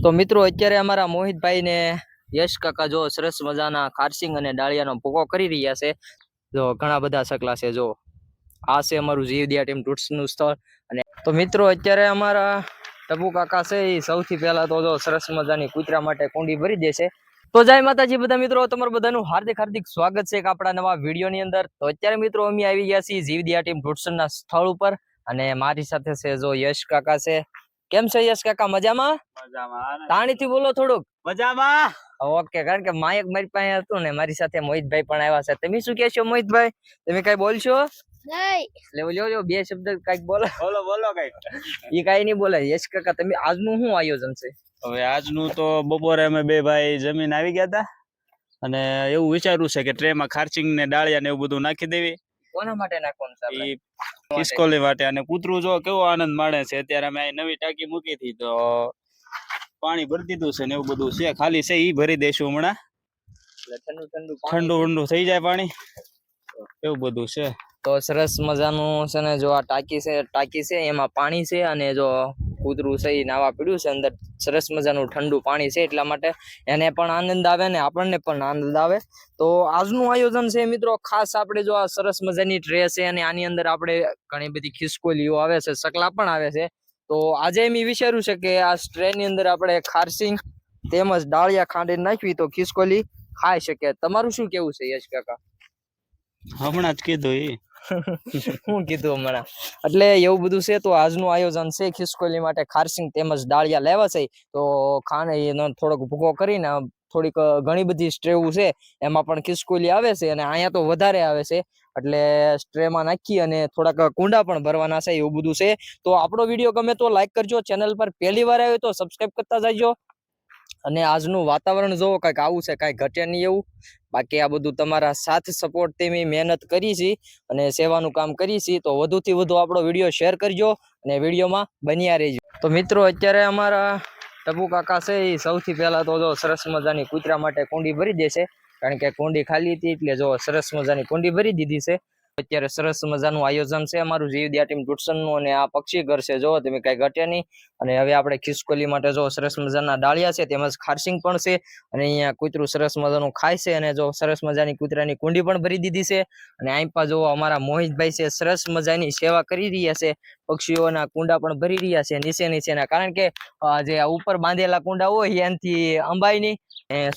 તો મિત્રો અત્યારે અમારા મોહિતભાઈ ને યશ કાકા જો સરસ મજાના ખારસિંગ અને ડાળિયાનો ભૂકો કરી રહ્યા છે. જો ઘણા બધા સકલા છે. જો આ છે અમારું જીવદયા ટીમ ટૂટ્સનું સ્થળ. અને તો મિત્રો અત્યારે અમારા ટપુ કાકા છે એ સૌથી પહેલા તો જો સરસ મજાની કૂતરા માટે કુંડી ભરી દેશે. તો જય માતાજી બધા મિત્રો, તમારું બધાનું હાર્દિક હાર્દિક સ્વાગત છે એક આપણા નવા વિડીયોની અંદર. તો અત્યારે મિત્રો અમે આવી ગયા છીએ જીવદયા ટીમ ટૂટ્સના સ્થળ ઉપર અને મારી સાથે છે જો યશ કાકા છે. કેમ છે યશ કાકા? મજામાં? મજામાં. તાણીથી બોલો થોડુંક. મજામાં. ઓકે, કારણ કે માયક મારી પાસે હતું ને મારી સાથે મોહિતભાઈ પણ આવ્યા છે. તમે શું કહેશો મોહિતભાઈ? તમે કઈ બોલશો? નહીં. લ્યો બે શબ્દ કઈક બોલો. બોલો કઈક. એ કઈ નહીં બોલે. યશ કાકા, તમે આજનું શું આયોજન છે? હવે આજનું તો બપોરે અમે બે ભાઈ જમીન આવી ગયા હતા અને એવું વિચાર્યું છે કે ટ્રેમાં ખારચિંગ ને ડાળિયા ને એવું બધું નાખી દેવી. કોના માટે નાખવાનું છે? ઈ ખિસકોલી માટે. અને કૂતરું જો કેવો આનંદ માણે છે. અત્યારે અમે નવી ટાંકી મૂકી હતી તો પાણી ભરી દીધું છે ને એવું બધું છે. ખાલી છે ઈ ભરી દઈશું હમણાં. ઠંડુ થઈ જાય પાણી, એવું બધું છે. તો સરસ મજાનું છે ને જો આ ટાંકી છે એમાં પાણી છે અને જો કૂતરું છે એ નાવા પીડ્યું છે અંદર. સરસ મજાનું ઠંડુ પાણી છે એટલા માટે એને પણ આનંદ આવે ને આપણને પણ આનંદ આવે. તો આજનું આયોજન છે મિત્રો ખાસ આપણે જો આ સરસ મજાની ટ્રે છે અને આની અંદર આપણે ઘણી બધી ખિસકોલીઓ આવે છે, સકલા પણ આવે છે. તો આજે એમ વિચાર્યું છે કે આ ટ્રેની અંદર આપણે ખારસિંગ તેમજ ડાળિયા ખાંડી નાખવી તો ખિસકોલી ખાઈ શકે. તમારું શું કેવું છે યશ કાકા? હમણાં જ કીધું ઈ. શું કીધું હમણાં? એટલે એવું બધું છે. તો આજનું આયોજન છે ખિસકોલી માટે ખારસિંગ તેમજ ડાળિયા લેવા છે. તો એનો થોડોક ભૂકો કરીને થોડીક ઘણી બધી સ્ટ્રેવું છે એમાં પણ ખિસકોલી આવે છે અને અહીંયા તો વધારે આવે છે એટલે સ્ટ્રેમાં નાખી અને થોડાક કુંડા પણ ભરવાના છે. એવું બધું છે. તો આપણો વિડીયો ગમે તો લાઈક કરજો, ચેનલ પર પહેલી વાર આવ્યો તો સબસ્ક્રાઈબ કરતા જજો. અને આજનું વાતાવરણ જોવો, કઈક આવું છે, કઈ ઘટે નહીં એવું. બાકી આ બધું તમારા સાથ સપોર્ટ થી મેં મહેનત કરી છે અને સેવાનું કામ કરી છે. તો વધુથી વધુ આપણો વિડીયો શેર કરજો અને વિડીયોમાં બન્યા રહેજો. તો મિત્રો અત્યારે અમારા ટપુ કાકા છે એ સૌથી પહેલા તો જો સરસ મજાની કૂતરા માટે કુંડી ભરી દેશે. કારણ કે કુંડી ખાલી હતી એટલે જો સરસ મજાની કુંડી ભરી દીધી છે. અત્યારે સરસ મજાનું આયોજન છે અમારું જીવદયા ટીમ ટૂટ્સનું અને આ પક્ષી ઘર છે. જો તમે કઈ ઘટે નહીં. અને હવે આપણે ખિસકોલી માટે જો સરસ મજાના ડાળિયા છે તેમજ ખારસિંગ પણ છે અને અહીંયા કૂતરું સરસ મજાનું ખાય છે અને જો સરસ મજાની કૂતરાની કુંડી પણ ભરી દીધી છે. અને આઈપા જો અમારા મોહિતભાઈ છે સરસ મજાની સેવા કરી રહ્યા છે. પક્ષીઓના કુંડા પણ ભરી રહ્યા છે નીચેના, કારણ કે જે ઉપર બાંધેલા કુંડા હોય એનાથી અંબાઈ નહીં.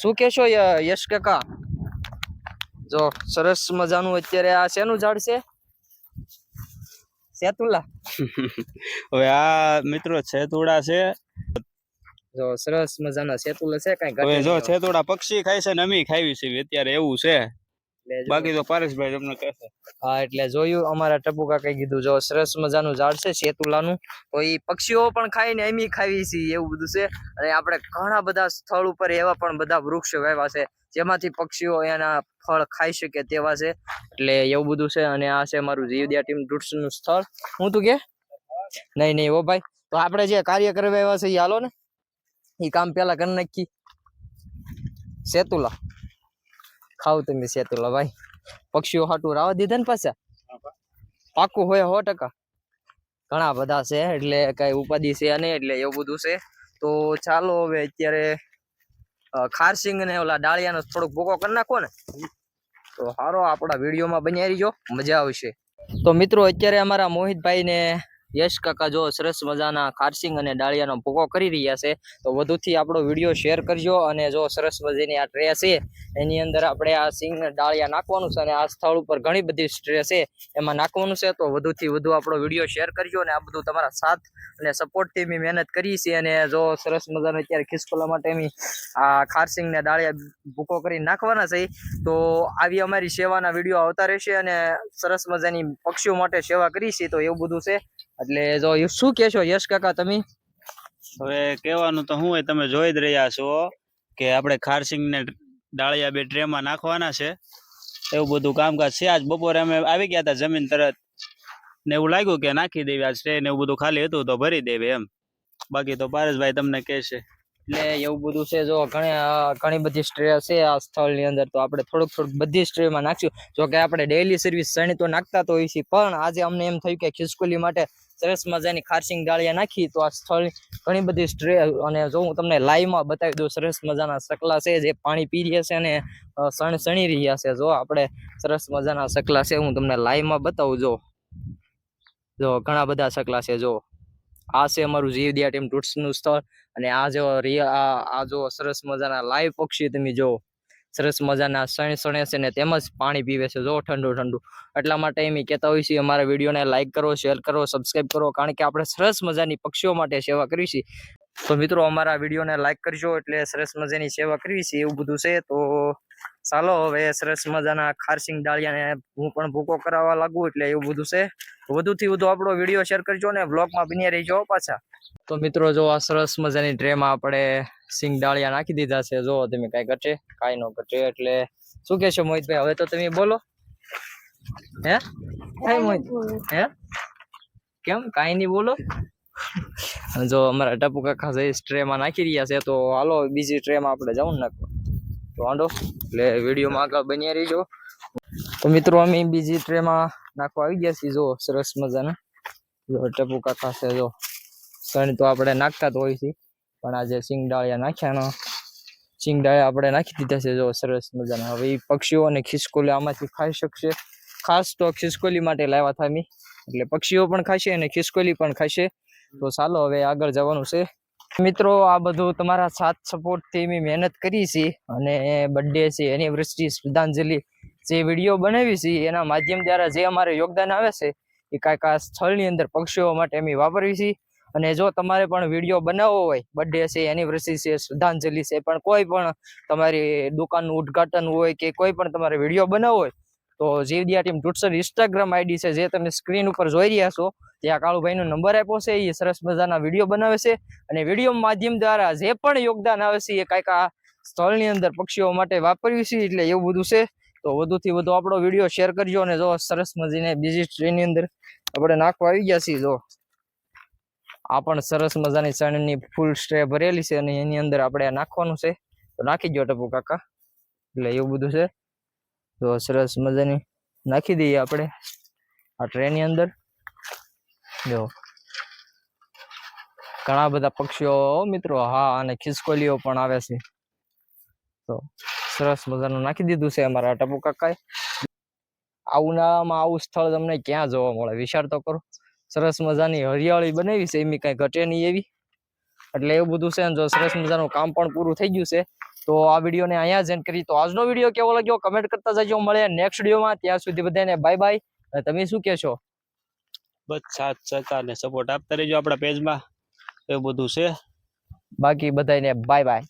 શું કહેશો યશ કાકા? જો સરસ મજાનું અત્યારે આ શેનું ઝાડ છે? સેતુલા. હવે આ મિત્રો સેતુડા છે. જો સરસ મજાના સેતુલા છે. કઈ હવે જો સેતુડા પક્ષી ખાય છે ને અમે ખાવી છે અત્યારે, એવું છે. બાકી તો પારેશભાઈ તમને કહેશે. હા, એટલે જોયું અમારા ટપુ કાકાએ કીધું જો સરસ મજાનું ઝાડ છે સેતુલાનું. તો એ પક્ષીઓ પણ ખાઈને અમે ખાવી છીએ એવું બધું છે. અને આપણે ઘણા બધા સ્થળ ઉપર એવા પણ બધા વૃક્ષ વાવ્યા છે જેમાંથી પક્ષીઓ એના ફળ ખાઈ શકે તેવા છે. એટલે એવું બધું છે. અને આ છે મારું જીવદયા ટીમ ટૂટ્સનું સ્થળ. હું તું કે નહીં ઓ ભાઈ, તો આપણે જે કાર્ય કરવા આવ્યા છે એ હાલો ને, એ કામ પેલા કરી નાખી. સેતુલા ખાવ તમે સેતુલા ભાઈ. પક્ષીઓ હાટું રાવા દીધા ને પાછા પાકું હોય 100%. ઘણા બધા છે એટલે કઈ ઉપાધિ છે નહીં, એટલે એવું બધું છે. તો ચાલો હવે અત્યારે ખારસિંગ ને ઓલા ડાળિયાનો થોડોક ભૂકો કરી નાખો ને તો સારો આપણા વિડીયોમાં બન્યા રહીજો, મજા આવશે. તો મિત્રો અત્યારે અમારા મોહિતભાઈ ને યશ કાકા જો સરસ મજાના ખારસિંગ અને ડાળિયાનો ભૂકો કરી રહ્યા છે. તો વધુથી આપણો વિડીયો શેર કરજો. અને જો સરસ મજાની આ ટ્રે છે એની અંદર આપણે આ સિંગ ડાળિયા નાખવાનું છે અને આ સ્થળ ઉપર ઘણી બધી ટ્રે છે એમાં નાખવાનું છે. તો વધુથી વધુ આપણો વિડીયો શેર કરજો. અને આ બધું તમારા સાથ અને સપોર્ટથી મેં મહેનત કરી છે. અને જો સરસ મજાનો અત્યારે ખિસકોલા માટે અમે આ ખારસિંગ ને ડાળિયા ભૂકો કરી નાખવાના છે. તો આવી અમારી સેવાના વિડીયો આવતા રહેશે અને સરસ મજાની પક્ષીઓ માટે સેવા કરી છે. તો એવું બધું છે. એટલે જો શું કહેશો યશ કાકા તમે? હવે કહેવાનું તો શું હોય, તમે જોઈ જ રહ્યા છો કે આપણે ખારસિંગ ને ડાળિયા બે ટ્રેમાં નાખવાના છે. એવું બધું કામકાજ છે. આજ બપોરે અમે આવી ગયા હતા જમીન તરત ને એવું લાગ્યું કે નાખી દેવી આજ ટ્રેન, એવું બધું ખાલી હતું તો ભરી દેવી એમ. બાકી તો પારેશભાઈ તમને કહેશે. એટલે એવું બધું છે. જો ઘણી બધી સ્ટ્રે છે આ સ્થળની અંદર. તો આપણે થોડુંક બધી સ્ટ્રેમાં નાખશું. જો કે આપણે ડેઈલી સર્વિસ સણી તો નાખતા તો હોય છે, પણ આજે અમને એમ થયું કે ખિસકોલી માટે સરસ મજાની ખારસિંગ ડાળિયા નાખી તો આ સ્થળ ઘણી બધી અને જો હું તમને લાઈવ માં બતાવી દઉં, સરસ મજાના સકલા છે જે પાણી પી રહ્યા છે અને સણી રહ્યા છે. જો આપણે સરસ મજાના સકલા છે, હું તમને લાઈવ માં બતાવું. જો ઘણા બધા સકલા છે. જો આ છે અમારું જીવદયા ટીમ ટૂટ્સ નું સ્થળ અને આ જો આ જો સરસ મજાના લાઈવ પક્ષી તમે જો સરસ મજાના સણે છે ને તેમજ પાણી પીવે છે. જો ઠંડુ ઠંડુ. એટલા માટે એમ કહેતા હોય છે અમારા વિડીયોને લાઈક કરો, શેર કરો, સબસ્ક્રાઈબ કરો, કારણ કે આપણે સરસ મજાની પક્ષીઓ માટે સેવા કરવી છે. તો મિત્રો અમારા વિડીયોને લાઈક કરજો એટલે સરસ મજાની સેવા કરવી છે, એવું બધું છે. તો ચાલો હવે સરસ મજાના ખારસિંગ ડાળિયાને હું પણ ભૂકો કરાવવા લાગુ એટલે એવું બધું છે. વધુથી વધુ આપણો વિડીયો શેર કરજો અને બ્લોગમાં બન્યા રહીજો પાછા. તો મિત્રો જો આ સરસ મજાની ટ્રેમાં આપણે સિંગ ડાળિયા નાખી દીધા છે. જો તમે કાંઈ ઘટે કાંઈ ન ઘટે. એટલે શું કહેશો મોહિતભાઈ? હવે તો તમે બોલો. હે કાંઈ મોહિત? હે કેમ કાંઈ નહીં બોલો? જો અમારા ટપુ કાકા જે ટ્રેમાં નાખી રહ્યા છે, તો હાલો બીજી ટ્રેમાં આપણે જવું નાખવા તો વાંધો. એટલે વિડીયોમાં આગળ બન્યા રહીજો. તો મિત્રો અમે બીજી ટ્રેમાં નાખવા આવી ગયા છીએ. જો સરસ મજાના જો ટપુ કાકા છે. જો સણ તો આપણે નાખતા તો હોય છે, પણ આજે સિંગ ડાળિયા નાખ્યા સિંગ ડાળિયા આપણે નાખી દીધા છે. જો સરસ મજાના. હવે એ પક્ષીઓ અને ખિસકોલી આમાંથી ખાઈ શકશે. ખાસ તો ખિસકોલી માટે લાવ્યા હતા અમે, એટલે પક્ષીઓ પણ ખાશે અને ખિસકોલી પણ ખાશે. તો ચાલો હવે આગળ જવાનું છે. મિત્રો આ બધું તમારા સાથ સપોર્ટ થી મેં મહેનત કરી છે અને બર્થડે છે, એનિવર્સરી, શ્રદ્ધાંજલિ જે વિડીયો બનાવી છે એના માધ્યમ દ્વારા જે અમારે યોગદાન આવે છે એ કાંઈક આ સ્થળની અંદર પક્ષીઓ માટે અમે વાપરવી છીએ. અને જો તમારે પણ વિડીયો બનાવવો હોય, બર્થડે છે, એનિવર્સરી છે, શ્રદ્ધાંજલિ છે, પણ કોઈ પણ તમારી દુકાનનું ઉદ્ઘાટન હોય કે કોઈ પણ તમારે વિડીયો બનાવવો હોય તો જીવદયા ટીમ ટૂટ્સર ઇન્સ્ટાગ્રામ આઈડી છે જે તમે સ્ક્રીન ઉપર જોઈ રહ્યા છો, ત્યાં કાળુભાઈનો નંબર આપ્યો છે. એ સરસ મજાના વિડીયો બનાવે છે અને વિડીયો માધ્યમ દ્વારા જે પણ યોગદાન આવે છે એ કાંઈક આ સ્થળની અંદર પક્ષીઓ માટે વાપર્યું છે. એટલે એવું બધું છે. તો વધુથી વધુ આપણો વિડીયો શેર કરજો અને જો સરસ મજાને બીજી ટ્રેનની અંદર આપણે નાખવા આવી ગયા છીએ. જો આ પણ સરસ મજાની ચણની ફૂલ સ્ટ્રે ભરેલી છે અને એની અંદર આપણે નાખવાનું છે. તો નાખી દો ટપુ કાકા. એટલે એવું બધું છે. તો સરસ મજાની નાખી દઈએ આપણે આ ટ્રેનની અંદર. જો ઘણા બધા પક્ષીઓ મિત્રો, હા, અને ખિસકોલીઓ પણ આવે છે. તો સરસ મજાનું નાખી દીધું છે અમારા ટપુ કાકાએ. આ ઉનાળામાં આવું સ્થળ તમને ક્યાં જોવા મળે? વિચાર તો કરો. સરસ મજાની હરિયાળી બનાવી છે, એમ કઈ ઘટે નહીં એવી. એટલે એવું બધું છે. જો સરસ મજાનું કામ પણ પૂરું થઈ ગયું છે. તો આ વિડીયોને અહીંયા જ એન્ડ કરી. તો આજનો વિડીયો કેવો લાગ્યો કમેન્ટ કરતા જજો. મળે નેક્સ્ટ વિડીયોમાં. ત્યાં સુધી બધાને બાય બાય. તમે શું કહેશો? બસ સાથ સહકાર ને સપોર્ટ આપતા રહેજો આપણા પેજમાં. એવું બધું છે. બાકી બધાને બાય બાય.